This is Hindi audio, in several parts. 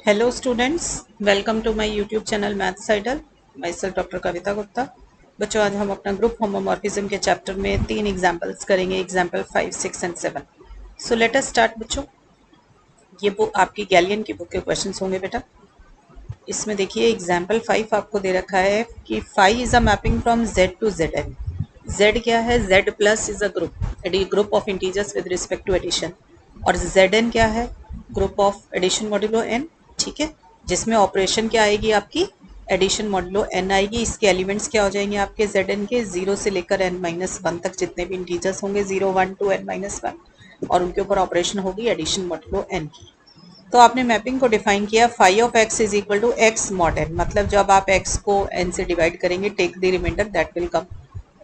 Hello students, welcome to my YouTube channel Maths Idol. Myself doctor Kavita Gupta. बच्चों, आज हम अपना ग्रुप होमोमॉर्फिज्म के चैप्टर में 3 एग्जाम्पल्स करेंगे, example 5, 6 and 7। So let us start बच्चों। ये बुक आपकी गैलियन की बुक के क्वेश्चंस होंगे बेटा। इसमें देखिए एग्जाम्पल 5 आपको दे रखा है कि phi is a mapping from Z to Z N. Z क्या है? Z plus is a group of integers with respect to addition. और जेड एन क्या है? Group of addition modulo N. ठीक है, जिसमें ऑपरेशन क्या आएगी आपकी? एडिशन मॉड्यूलो एन आएगी। इसके एलिमेंट्स क्या हो जाएंगे आपके जेड एन के? 0 से लेकर एन माइनस 1 तक जितने भी इंटीजर्स होंगे, 0, 1, 2 एन माइनस 1, और उनके ऊपर ऑपरेशन होगी एडिशन मॉड्यूलो एन की। तो आपने मैपिंग को डिफाइन किया, phi of x is equal to x mod n, मतलब जब आप एक्स को एन से डिवाइड करेंगे, take the remainder that will come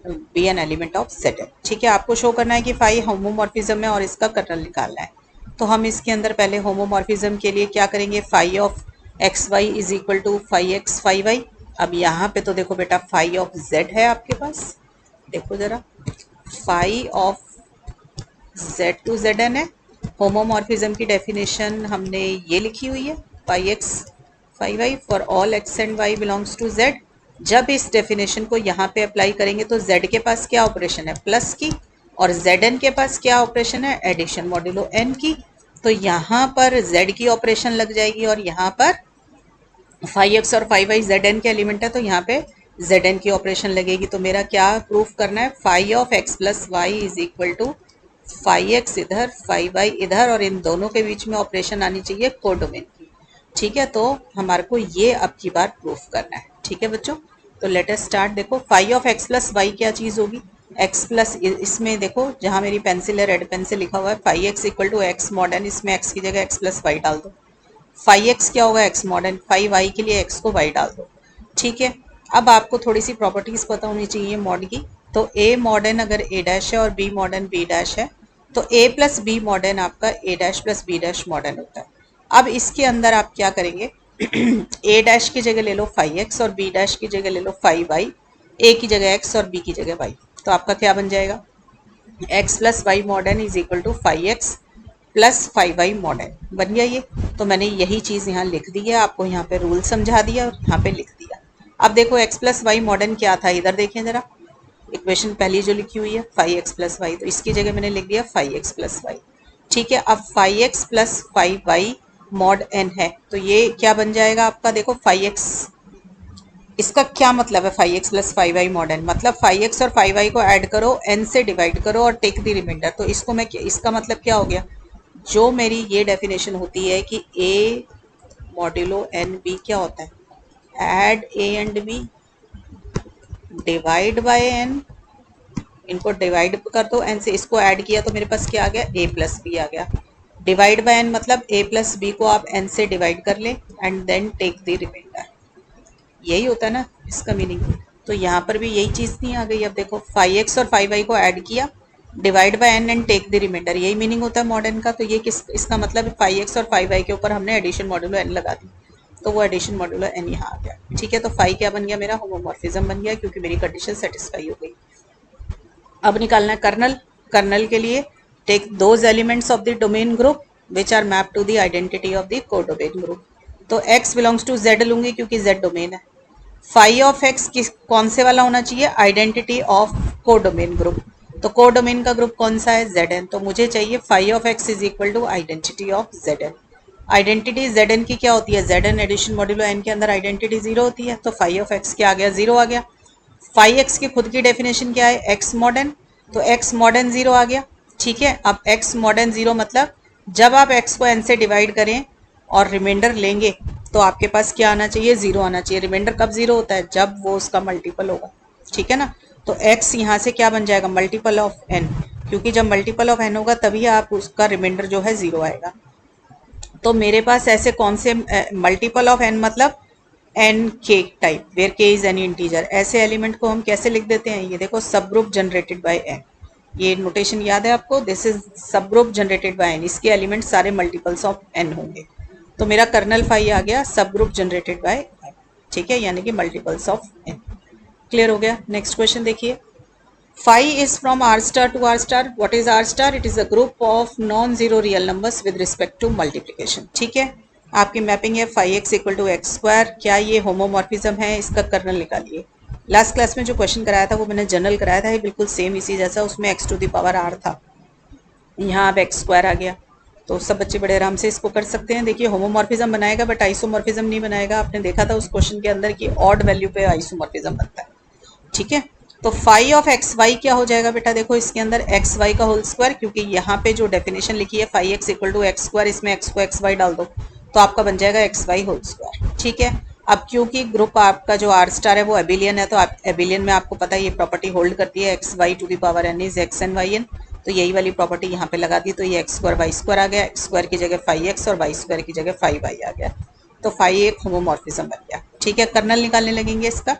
be n element of set n. ठीक है, आपको शो करना है कि फाई होमोमॉर्फिज्म है और इसका कर्नल निकालना है। तो हम इसके अंदर पहले होमोमॉर्फिज्म के लिए क्या करेंगे? Phi of x y is equal to phi x phi y. अब यहाँ पे तो देखो बेटा, फाई ऑफ जेड है आपके पास, देखो जरा, phi of Z to Z N है। होमोमॉर्फिज्म की डेफिनेशन हमने ये लिखी हुई है, phi x phi y for all x and y belongs to Z. जब इस डेफिनेशन को यहाँ पे अप्लाई करेंगे तो जेड के पास क्या ऑपरेशन है? प्लस की, और जेड एन के पास क्या ऑपरेशन है? एडिशन मॉड्यूलो एन की। तो यहाँ पर जेड की ऑपरेशन लग जाएगी और यहाँ पर फाई एक्स और फाई वाई जेड एन के एलिमेंट है, तो यहाँ पे जेड एन की ऑपरेशन लगेगी। तो मेरा क्या प्रूफ करना है? Phi of x plus y is equal to phi x इधर, फाई वाई इधर, और इन दोनों के बीच में ऑपरेशन आनी चाहिए कोडोमेन की। ठीक है, तो हमारे को ये अब की बार प्रूफ करना है। ठीक है बच्चों, तो लेट अस स्टार्ट। देखो, phi of x plus y क्या चीज होगी? एक्स प्लस, इसमें देखो जहां मेरी पेंसिल है, रेड पेन से लिखा हुआ है phi x equal to x mod n, इसमें एक्स की जगह एक्स प्लस वाई डाल दो। फाई एक्स क्या होगा? X modern. फाई वाई के लिए एक्स को वाई डाल दो। ठीक है, अब आपको थोड़ी सी प्रॉपर्टीज पता होनी चाहिए मॉड की। तो ए मॉडर्न अगर ए डैश है और बी मॉडर्न बी डैश है, तो ए प्लस बी मॉडर्न आपका A dash plus B dash modern होता है। अब इसके अंदर आप क्या करेंगे? ए डैश की जगह ले लो फाई एक्स और बी डैश की जगह ले लो फाई वाई। ए की जगह एक्स और बी की जगह वाई। तो आपका क्या बन जाएगा? X plus y mod n is equal to phi x plus phi y mod n. बन गया ये। तो मैंने यही चीज यहाँ लिख दी है, आपको यहाँ पे रूल समझा दिया और यहाँ पे लिख दिया। अब देखो, एक्स प्लस वाई मॉडर्न क्या था, इधर देखें जरा, इक्वेशन पहली जो लिखी हुई है फाई एक्स प्लस वाई, तो इसकी जगह मैंने लिख दिया फाई एक्स प्लस वाई। ठीक है, अब phi x plus phi y mod n है, तो ये क्या बन जाएगा आपका? देखो, फाई एक्स, इसका क्या मतलब है? Phi x plus phi y mod n मतलब फाई एक्स और फाई वाई को ऐड करो, एन से डिवाइड करो और टेक द रिमाइंडर। तो इसको मैं, इसका मतलब क्या हो गया? जो मेरी ये डेफिनेशन होती है कि ए मॉड्यूलो एन बी क्या होता है? Add a and b divide by n, इनको डिवाइड कर दो एन से, इसको ऐड किया तो मेरे पास क्या आ गया? ए प्लस बी आ गया। डिवाइड बाय एन मतलब ए प्लस बी को आप एन से डिवाइड कर ले and then take the remainder. यही होता है ना इसका मीनिंग। तो यहाँ पर भी यही चीज नहीं आ गई? अब देखो, फाई एक्स और फाई वाई को ऐड किया, divide by n and take the remainder, यही मीनिंग होता है मॉडर्न का। तो ये किस, इसका मतलब है फाई एक्स और फाई वाई के ऊपर हमने एडिशन मॉड्यूलो एन लगा दी, तो वो एडिशन मॉड्यूलो एन यहाँ आ गया। ठीक है, तो फाई क्या बन गया? मेरा होमोमॉर्फिज्म बन गया, क्योंकि मेरी कंडीशन सेटिस्फाई हो गई। अब निकालना है कर्नल। कर्नल के लिए take those elements of the domain group which are map to the identity of the codomain group. तो x बिलोंग्स टू z लूंगी क्योंकि z डोमेन है। फाई ऑफ एक्स किस, कौन से वाला होना चाहिए? Identity of codomain group. तो कोडोमेन का ग्रुप कौन सा है? Zn। तो मुझे चाहिए phi of x is equal to identity of Zn। Identity Zn की क्या होती है? Zn एडिशन मॉड्यूलो n के अंदर आइडेंटिटी 0 होती है, तो फाई ऑफ एक्स क्या आ गया? 0 आ गया। फाई एक्स की खुद की डेफिनेशन क्या है? एक्स मॉडर्न, तो एक्स मॉडर्न 0 आ गया। ठीक है, अब एक्स मॉडर्न 0 मतलब जब आप एक्स को एन से डिवाइड करें और रिमाइंडर लेंगे तो आपके पास क्या आना चाहिए? 0 आना चाहिए। रिमाइंडर कब 0 होता है? जब वो उसका मल्टीपल होगा। ठीक है ना, तो x यहाँ से क्या बन जाएगा? मल्टीपल ऑफ n, क्योंकि जब मल्टीपल ऑफ n होगा तभी आप उसका रिमाइंडर जो है 0 आएगा। तो मेरे पास ऐसे कौन से मल्टीपल ऑफ n मतलब एन के टाइप, वेयर के इज एनी इंटीजर, ऐसे एलिमेंट को हम कैसे लिख देते हैं? ये देखो, सब ग्रुप जनरेटेड बाय एन, ये नोटेशन याद है आपको? दिस इज सब ग्रुप जनरेटेड बाय एन, इसके एलिमेंट सारे मल्टीपल्स ऑफ एन होंगे। तो मेरा कर्नल फाई आ गया सब ग्रुप जनरेटेड बाय एन। ठीक है, यानी कि मल्टीपल्स ऑफ एन। क्लियर हो गया? नेक्स्ट क्वेश्चन देखिए। Phi is from R star to R star. What is R star? It is a group of non zero real numbers with respect to multiplication. ठीक है, आपकी मैपिंग है 5x equal to x square. क्या ये होमोमॉर्फिज्म है? इसका कर्नल निकालिए। लास्ट क्लास में जो क्वेश्चन कराया था वो मैंने जनरल कराया था, ये बिल्कुल सेम इसी जैसा, उसमें x to the power r था, यहाँ अब एक्स स्क्वायर आ गया। तो सब बच्चे बड़े आराम से इसको कर सकते हैं। देखिए होमोमॉर्फिज्म बनाएगा बट आइसोमॉर्फिज्म नहीं बनाएगा। आपने देखा था उस क्वेश्चन के अंदर कि ऑड वैल्यू पे आइसोमॉर्फिज्म बनता है। ठीक है, तो फाई ऑफ एक्स वाई क्या हो जाएगा बेटा? देखो इसके अंदर एक्स वाई का होल स्क्वायर, क्योंकि यहाँ पे जो डेफिनेशन लिखी है phi x equal to x square, इसमें एक्स को एक्स वाई डाल दो तो आपका बन जाएगा एक्स वाई होल स्क्वायर। ठीक है, अब क्योंकि ग्रुप आपका जो आर स्टार है वो एबिलियन है, तो आप एबिलियन में आपको पता है ये प्रॉपर्टी होल्ड करती है, x y to the power n is x n y n. तो यही वाली प्रॉपर्टी यहाँ पे लगा दी, तो ये एक्स स्क्वायर वाई स्क्वायर आ गया, एक्स स्क्वायर की जगह फाई एक्स और वाई स्क्वायर की जगह फाई वाई आ गया। तो फाई एक होमोमॉर्फिज्म बन गया। ठीक है, कर्नल निकालने लगेंगे इसका।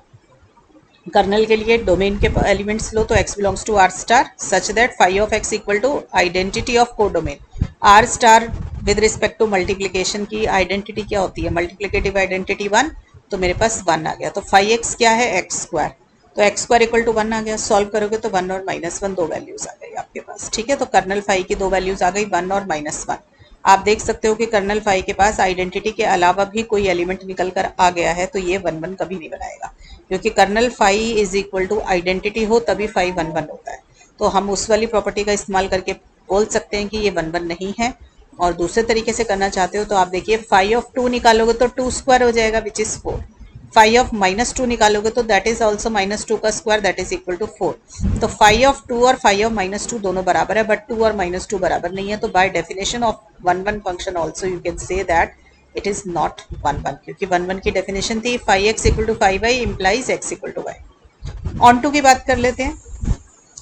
कर्नल के लिए डोमेन के एलिमेंट्स लो, तो x belongs to R star such that phi of x equal to identity of codomain. R star with respect to multiplication की आइडेंटिटी क्या होती है? मल्टीप्लिकेटिव आइडेंटिटी 1, तो मेरे पास 1 आ गया। तो फाई एक्स क्या है? एक्स स्क्वायर, तो एक्स स्क्वायर इक्वल टू 1 आ गया। सॉल्व करोगे तो 1 और -1 दो वैल्यूज आ गई आपके पास। ठीक है, तो कर्नल फाई की दो वैल्यूज आ गई, 1 और -1। आप देख सकते हो कि कर्नल फाई के पास आइडेंटिटी के अलावा भी कोई एलिमेंट निकल कर आ गया है, तो ये 1 1 कभी नहीं बनाएगा, क्योंकि kernel phi is equal to identity हो तभी फाई 1 1 होता है। तो हम उस वाली प्रॉपर्टी का इस्तेमाल करके बोल सकते हैं कि ये 1 1 नहीं है। और दूसरे तरीके से करना चाहते हो तो आप देखिए फाई ऑफ 2 निकालोगे तो 2 स्क्वायर हो जाएगा विच इज 4। फाई ऑफ -2 निकालोगे तो दैट इज ऑल्सो -2 का square that is equal to 4। तो फाई ऑफ 2 और फाई ऑफ -2 दोनों बराबर है, बट 2 और -2 बराबर नहीं है। तो by definition of 1 1 function also you can say that it is not 1 1, क्योंकि 1 1 की डेफिनेशन थी phi x equal to phi y implies x equal to y. Onto की बात कर लेते हैं।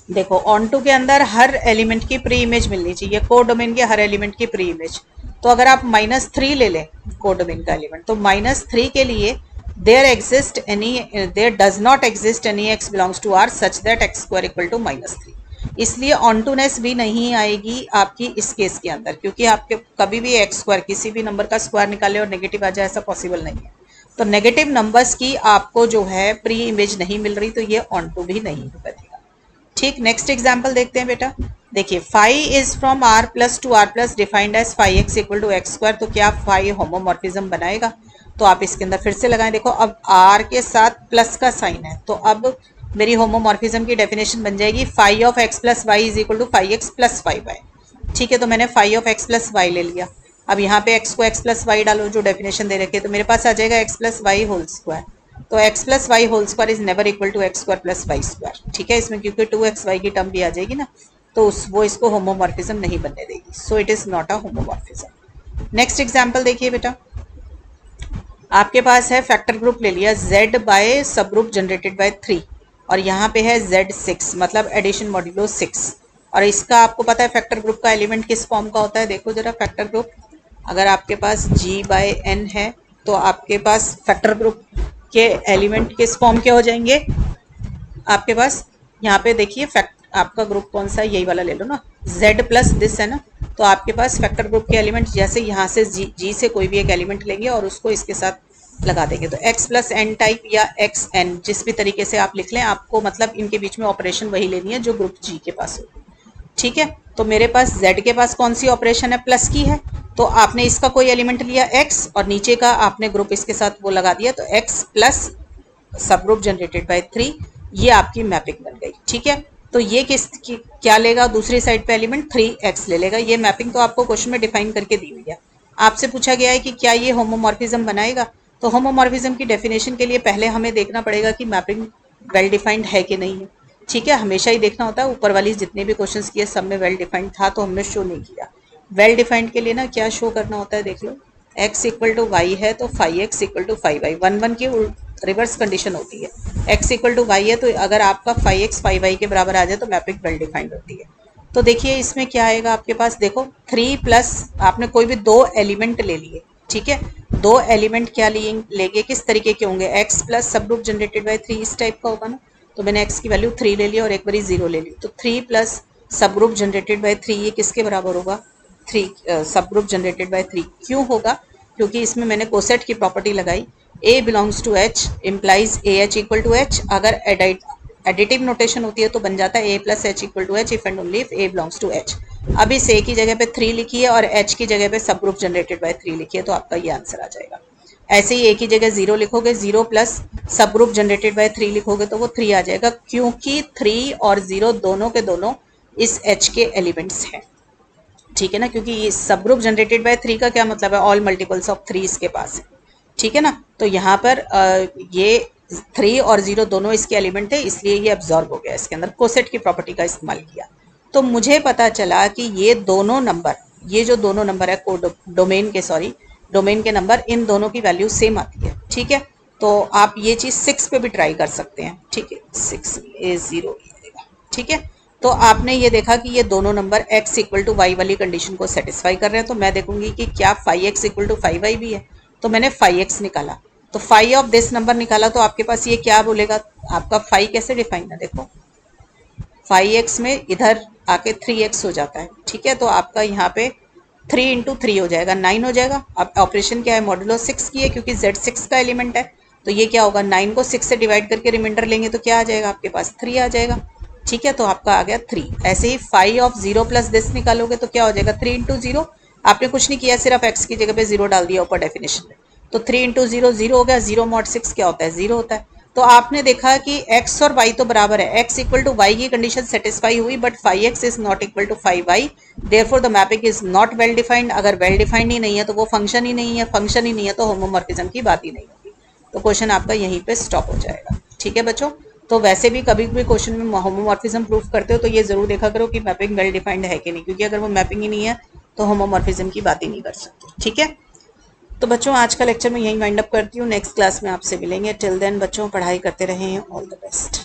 देखो ऑन टू के अंदर हर एलिमेंट की प्री इमेज मिलनी चाहिए, कोडोमेन के हर एलिमेंट की प्री इमेज। तो अगर आप -3 ले लें कोडोमेन का एलिमेंट, तो -3 के लिए there does not exist any x belongs to R such that x square equal to -3। इसलिए ऑनटूनेस भी नहीं आएगी आपकी इस केस के अंदर, क्योंकि आपके कभी भी एक्स स्क्वायर किसी भी नंबर का स्क्वायर निकाले और नेगेटिव आ जाए ऐसा पॉसिबल नहीं है। तो नेगेटिव नंबर्स की आपको जो है प्री इमेज नहीं मिल रही, तो ये ऑनटू भी नहीं बनेगा। ठीक, नेक्स्ट एग्जाम्पल देखते हैं बेटा। देखिए phi is from R plus to R plus defined as phi x equal to x square. तो क्या फाई होमोमॉर्फिज्म बनाएगा? तो आप इसके अंदर फिर से लगाएं। देखो अब r के साथ प्लस का साइन है, तो अब मेरी होमोमॉर्फिज्म की डेफिनेशन बन जाएगी phi of x plus y is equal to phi x plus phi y. ठीक है, तो मैंने phi of x plus y ले लिया। अब यहाँ पे x को x प्लस वाई डालो जो डेफिनेशन दे रखी है, तो मेरे पास आ जाएगा x plus y whole square. तो x plus y whole square is never equal to x square plus y square. ठीक है, इसमें क्योंकि 2xy की टर्म भी आ जाएगी ना, तो वो इसको होमोमॉर्फिज्म नहीं बनने देगी। So it is not a homomorphism. Next example देखिए बेटा। आपके पास है फैक्टर ग्रुप ले लिया z बाय सब ग्रुप जनरेटेड बाय 3, और यहाँ पे है z6 मतलब एडिशन मॉड्यूलो 6। और इसका आपको पता है फैक्टर ग्रुप का एलिमेंट किस फॉर्म का होता है? देखो जरा फैक्टर ग्रुप, अगर आपके पास g बाय n है तो आपके पास फैक्टर ग्रुप के एलिमेंट किस फॉर्म के हो जाएंगे? आपके पास यहाँ पे देखिए आपका ग्रुप कौन सा है, यही वाला ले लो ना, z प्लस दिस है ना। तो आपके पास फैक्टर ग्रुप के एलिमेंट जैसे यहाँ से g से कोई भी एक एलिमेंट लेंगे और उसको इसके साथ लगा देंगे, तो x प्लस एन टाइप या एक्स एन जिस भी तरीके से आप लिख लें, आपको मतलब इनके बीच में ऑपरेशन वही लेनी है जो ग्रुप g के पास हो। ठीक है, तो मेरे पास z के पास कौन सी ऑपरेशन है? प्लस की है। तो आपने इसका कोई एलिमेंट लिया x और नीचे का आपने ग्रुप इसके साथ वो लगा दिया, तो x प्लस सब ग्रुप जनरेटेड बाय 3, ये आपकी मैपिंग बन गई। ठीक है, तो ये क्या लेगा? दूसरी साइड पे एलिमेंट 3x ले लेगा। ये मैपिंग तो आपको क्वेश्चन में डिफाइन करके दी हुई है। आपसे पूछा गया है कि क्या ये होमोमॉर्फिज्म बनाएगा? तो होमोमॉर्फिज्म की डेफिनेशन के लिए पहले हमें देखना पड़ेगा कि मैपिंग वेल डिफाइंड है कि नहीं है। ठीक है, हमेशा ही देखना होता है। ऊपर वाली जितने भी क्वेश्चन किए सब में वेल डिफाइंड था, तो हमने शो नहीं किया। वेल डिफाइंड के लिए ना क्या शो करना होता है, देख लो। x इक्वल टू वाई है तो phi x equal to phi y, 1 1 की रिवर्स कंडीशन होती है। x इक्वल टू वाई है तो अगर आपका फाई एक्स फाई वाई के बराबर आ जाए तो मैपिंग वेल डिफाइंड होती है। तो देखिए इसमें क्या आएगा आपके पास, देखो 3 प्लस आपने कोई भी दो एलिमेंट ले लिए। ठीक है, दो एलिमेंट क्या लेंगे, किस तरीके के होंगे? x प्लस सब ग्रुप जनरेटेड बाय 3 इस टाइप का होगा ना। तो मैंने x की वैल्यू 3 ले ली और एक बारी 0 ले ली, तो 3 प्लस सब ग्रुप जनरेटेड बाय 3 ये किसके बराबर होगा? 3 सब ग्रुप जनरेटेड बाय 3। क्यों होगा? क्योंकि इसमें मैंने कोसेट की प्रॉपर्टी लगाई, a belongs to h implies a h equal to h. अगर एडिटिव नोटेशन होती है तो बन जाता है a plus h equal to h if and only if a belongs to h। अब इस ए की जगह पे 3 लिखिए और एच की जगह पे सब ग्रुप जनरेटेड बाय 3 लिखिए, तो आपका ये आंसर आ जाएगा। ऐसे ही ए की जगह 0 लिखोगे, 0 प्लस सब ग्रुप जनरेटेड बाय 3 लिखोगे तो वो 3 आ जाएगा, क्योंकि 3 और 0 दोनों के दोनों इस एच के एलिमेंट्स हैं। ठीक है ना, क्योंकि ये सब ग्रुप जनरेटेड बाय 3 का क्या मतलब है, ऑल मल्टीपल्स ऑफ 3 इसके पास है। ठीक है ना, तो यहाँ पर ये 3 और 0 दोनों इसके एलिमेंट थे, इसलिए ये एब्जॉर्ब हो गया इसके अंदर, कोसेट की प्रॉपर्टी का इस्तेमाल किया। तो मुझे पता चला कि ये दोनों नंबर, ये जो दोनों नंबर है डोमेन के नंबर, इन दोनों की वैल्यू सेम आती है। ठीक है, तो आप ये चीज 6 पे भी ट्राई कर सकते हैं। ठीक है, 6A0 ठीक है, तो आपने ये देखा कि ये दोनों number x equal to y वाली कंडीशन को सेटिस्फाई कर रहे हैं, तो मैं देखूंगी कि क्या 5x इक्वल टू 5y भी है। तो मैंने 5x निकाला, तो 5 ऑफ दिस नंबर निकाला, तो आपके पास ये क्या बोलेगा, आपका 5 कैसे डिफाइन है, देखो 5x में इधर आके 3x हो जाता है। ठीक है, तो आपका यहाँ पे 3 इंटू 3 हो जाएगा, 9 हो जाएगा। अब ऑपरेशन क्या है, मॉड्यूलो 6 की है, क्योंकि z 6 का एलिमेंट है, तो ये क्या होगा, 9 को 6 से डिवाइड करके रिमाइंडर लेंगे तो क्या आ जाएगा, आपके पास 3 आ जाएगा। ठीक है, तो आपका आ गया 3। ऐसे ही 5 ऑफ 0 प्लस दिस निकालोगे तो क्या हो जाएगा, 3 इंटू 0, आपने कुछ नहीं किया, सिर्फ x की जगह पे 0 डाल दिया ऊपर डेफिनेशन में, तो 3 इंटू 0 0 हो गया, 0 मॉड 6 क्या होता है, 0 होता है। तो आपने देखा कि x और y तो बराबर है, x इक्वल टू वाई की कंडीशन सेटिस्फाई हुई, but 5x is not equal to 5y, therefore the mapping is not well defined. अगर वेल डिफाइंड ही नहीं है तो वो फंक्शन ही नहीं है, फंक्शन ही नहीं है तो होमोमॉर्फिज्म की बात ही नहीं होगी। तो क्वेश्चन आपका यहीं पे स्टॉप हो जाएगा। ठीक है बच्चों, तो वैसे भी कभी भी क्वेश्चन में होमोमॉर्फिज्म प्रूफ करते हो तो ये जरूर देखा करो कि मैपिंग वेल डिफाइंड है कि नहीं, क्योंकि अगर वो मैपिंग ही नहीं है तो होमोमॉर्फिज्म की बात ही नहीं कर सकते। ठीक है, तो बच्चों आज का लेक्चर मैं यहीं वाइंड अप करती हूँ, नेक्स्ट क्लास में आपसे मिलेंगे। टिल देन बच्चों पढ़ाई करते रहें, ऑल द बेस्ट।